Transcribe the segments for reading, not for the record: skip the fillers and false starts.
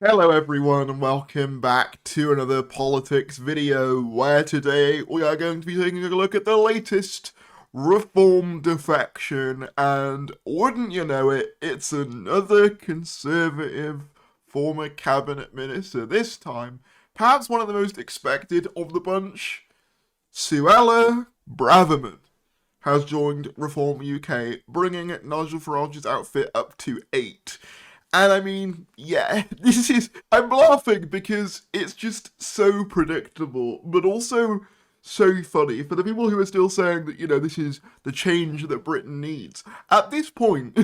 Hello everyone and welcome back to another politics video where today we are going to be taking a look at the latest reform defection, and wouldn't you know it, it's another Conservative former cabinet minister. This time, perhaps one of the most expected of the bunch, Suella Braverman has joined Reform UK, bringing Nigel Farage's outfit up to 8. And I mean, yeah, I'm laughing because it's just so predictable, but also so funny for the people who are still saying that, this is the change that Britain needs. At this point,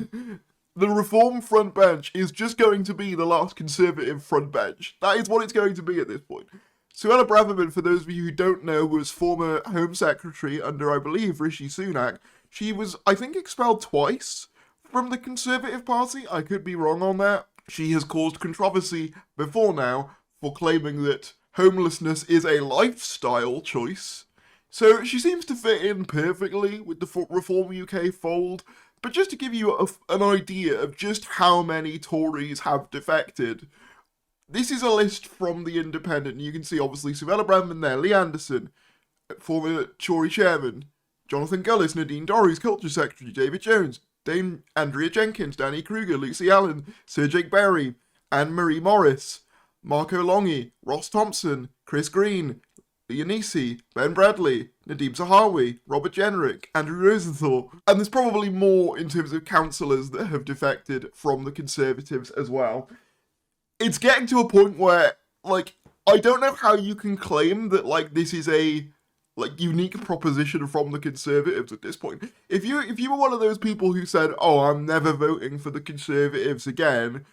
the Reform front bench is just going to be the last Conservative front bench. That is what it's going to be at this point. Suella Braverman, for those of you who don't know, was former Home Secretary under, I believe, Rishi Sunak. She was, I think, expelled twice from the Conservative Party. I could be wrong on that. She has caused controversy before now for claiming that homelessness is a lifestyle choice. So she seems to fit in perfectly with the Reform UK fold. But just to give you an idea of just how many Tories have defected, this is a list from The Independent. You can see, obviously, Suella Braverman there, Lee Anderson, former Tory chairman, Jonathan Gullis, Nadine Dorries, Culture Secretary, David Jones, Dame Andrea Jenkins, Danny Kruger, Lucy Allen, Sir Jake Berry, Anne-Marie Morris, Marco Longy, Ross Thompson, Chris Green, Leonisi, Ben Bradley, Nadeem Zahawi, Robert Jenrick, Andrew Rosenthal, and there's probably more in terms of councillors that have defected from the Conservatives as well. It's getting to a point where, I don't know how you can claim that, this is a unique proposition from the Conservatives at this point. If you were one of those people who said, "Oh, I'm never voting for the Conservatives again,"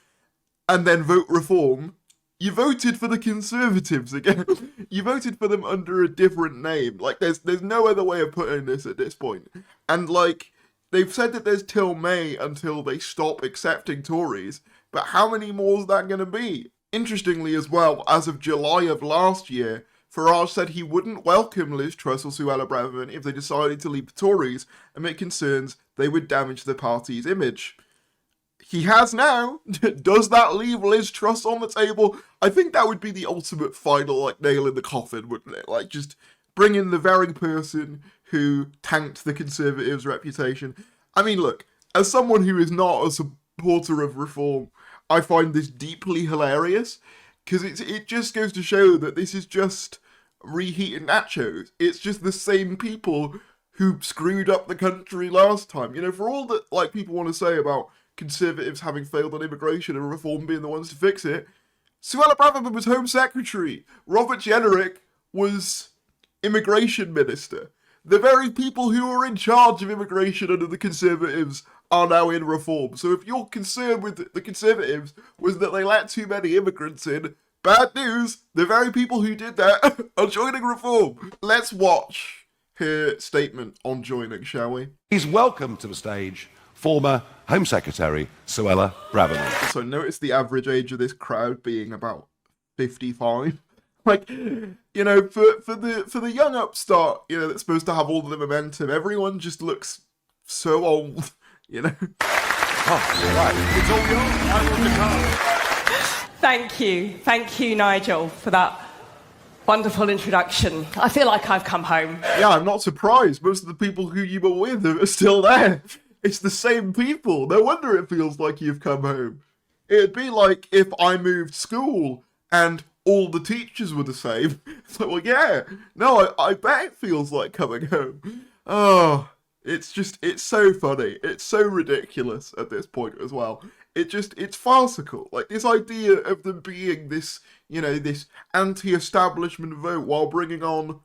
and then vote Reform, you voted for the Conservatives again. You voted for them under a different name. There's no other way of putting this at this point. And they've said that there's till May until they stop accepting Tories, but how many more is that going to be? Interestingly as well, as of July of last year, Farage said he wouldn't welcome Liz Truss or Suella Braverman if they decided to leave the Tories, amid concerns they would damage the party's image. He has now. Does that leave Liz Truss on the table? I think that would be the ultimate final nail in the coffin, wouldn't it? Just bring in the very person who tanked the Conservatives' reputation. I mean, look, as someone who is not a supporter of Reform, I find this deeply hilarious, because it just goes to show that this is just reheated nachos. It's just the same people who screwed up the country last time. For all that people want to say about Conservatives having failed on immigration and Reform being the ones to fix it, Suella Braverman was Home Secretary. Robert Jenrick was Immigration Minister. The very people who were in charge of immigration under the Conservatives are now in Reform. So if your concern with the Conservatives was that they let too many immigrants in, bad news, the very people who did that are joining Reform. Let's watch her statement on joining, shall we? Please welcome to the stage former Home Secretary Suella Braverman. So notice the average age of this crowd being about 55. For the young upstart, that's supposed to have all the momentum, everyone just looks so old, Oh, right. It's all yours. I want to come. Thank you, Nigel, for that wonderful introduction. I feel like I've come home. Yeah, I'm not surprised. Most of the people who you were with are still there. It's the same people. No wonder it feels like you've come home. It'd be like if I moved school and all the teachers were the same. It's like, well, yeah. No, I bet it feels like coming home. Oh, it's so funny. It's so ridiculous at this point as well. It's farcical. This idea of them being this, this anti-establishment vote while bringing on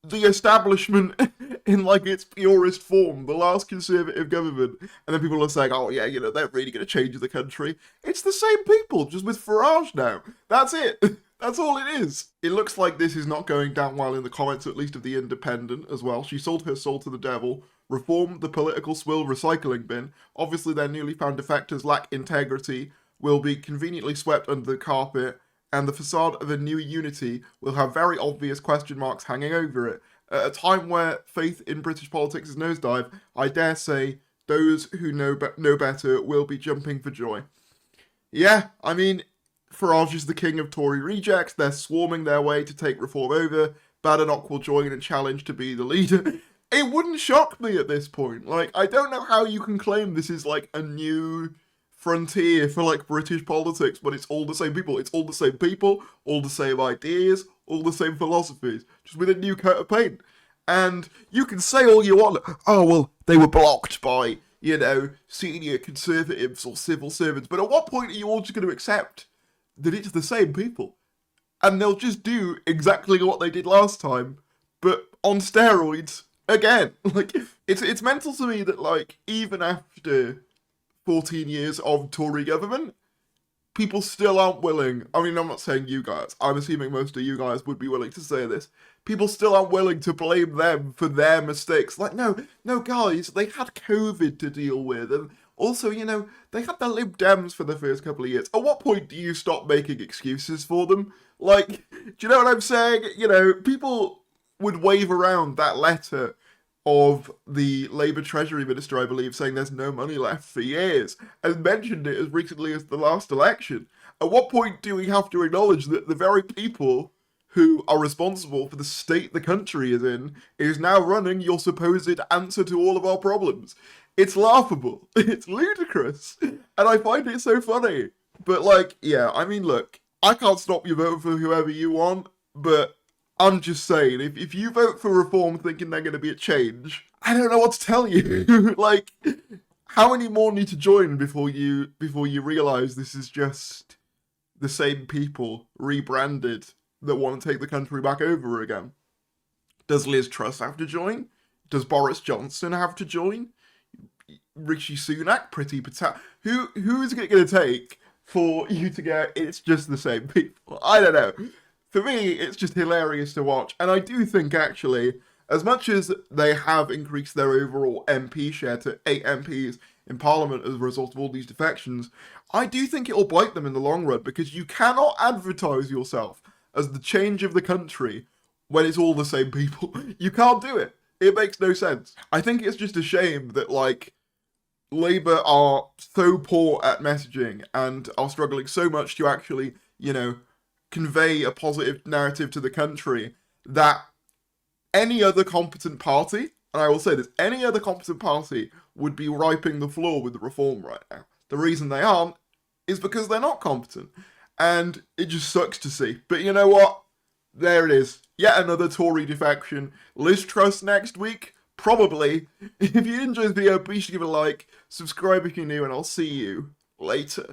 the establishment in its purest form, the last Conservative government, and then people are saying, oh yeah, they're really going to change the country. It's the same people, just with Farage now. That's it. That's all it is. It looks like this is not going down well in the comments, at least of The Independent as well. She sold her soul to the devil. Reform the political swill recycling bin. Obviously their newly found defectors lack integrity, will be conveniently swept under the carpet, and the facade of a new unity will have very obvious question marks hanging over it. At a time where faith in British politics is nosedive, I dare say those who know better will be jumping for joy. Yeah, I mean, Farage is the king of Tory rejects. They're swarming their way to take reform over. Badenoch will join and challenge to be the leader. It wouldn't shock me at this point. Like, I don't know how you can claim this is like a new frontier for like British politics, but it's all the same people. It's all the same people, all the same ideas, all the same philosophies, just with a new coat of paint. And you can say all you want, oh, well, they were blocked by, you know, senior conservatives or civil servants, but at what point are you all just going to accept that it's the same people? And they'll just do exactly what they did last time, but on steroids again. Like, it's mental to me that, like, even after 14 years of Tory government, people still aren't willing. I mean, I'm not saying you guys. I'm assuming most of you guys would be willing to say this. People still aren't willing to blame them for their mistakes. Like, no, guys, they had COVID to deal with. And also, you know, they had the Lib Dems for the first couple of years. At what point do you stop making excuses for them? Like, do you know what I'm saying? You know, people would wave around that letter of the Labour Treasury Minister, I believe, saying there's no money left for years, and mentioned it as recently as the last election. At what point do we have to acknowledge that the very people who are responsible for the state the country is in is now running your supposed answer to all of our problems? It's laughable. It's ludicrous. And I find it so funny. But, like, yeah, I mean, look, I can't stop you voting for whoever you want, but I'm just saying, if you vote for reform thinking they're going to be a change, I don't know what to tell you. Like, how many more need to join before you realise this is just the same people rebranded that want to take the country back over again? Does Liz Truss have to join? Does Boris Johnson have to join? Rishi Sunak, Priti Patel? Who is it going to take for you to get it's just the same people? I don't know. For me, it's just hilarious to watch. And I do think, actually, as much as they have increased their overall MP share to 8 MPs in Parliament as a result of all these defections, I do think it'll bite them in the long run, because you cannot advertise yourself as the change of the country when it's all the same people. You can't do it. It makes no sense. I think it's just a shame that, like, Labour are so poor at messaging and are struggling so much to actually, you know, convey a positive narrative to the country, that any other competent party, and I will say this, any other competent party would be wiping the floor with the reform right now. The reason they aren't is because they're not competent. And it just sucks to see. But you know what? There it is. Yet another Tory defection. Liz Truss next week? Probably. If you enjoyed this video, be sure to give it a like, subscribe if you're new, and I'll see you later.